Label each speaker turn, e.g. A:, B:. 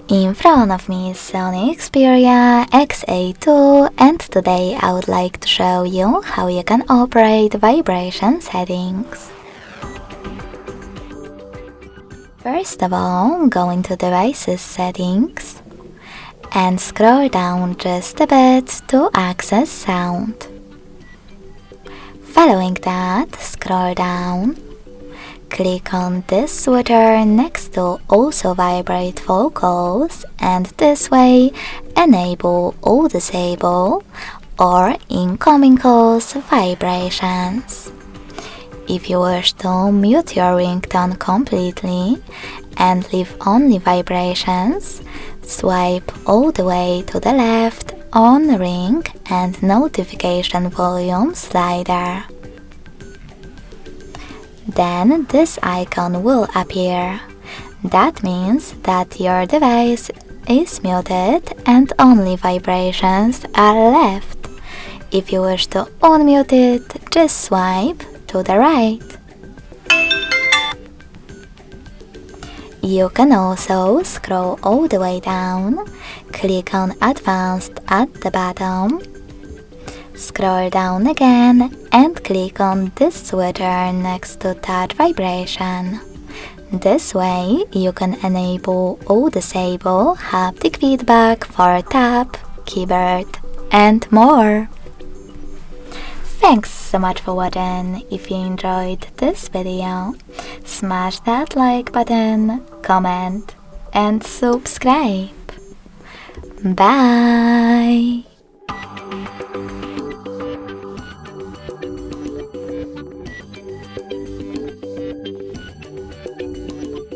A: In front of me is SONY Xperia XA2, and today I would like to show you how you can operate vibration settings. First of all, go into Devices Settings and scroll down just a bit to access sound. Following that, scroll down. Click on this switcher next to Also Vibrate Vocals, and this way enable or disable or incoming calls vibrations. If you wish to mute your ringtone completely and leave only vibrations, swipe all the way to the left on Ring and Notification Volume slider. Then this icon will appear. That means that your device is muted and only vibrations are left. If you wish to unmute it, just swipe to the right. You can also scroll all the way down, click on Advanced at the bottom, scroll down again and click on this switcher next to Touch Vibration. This way you can enable or disable haptic feedback for tap, keyboard and more. Thanks so much for watching. If you enjoyed this video, smash that like button, comment and subscribe. Bye!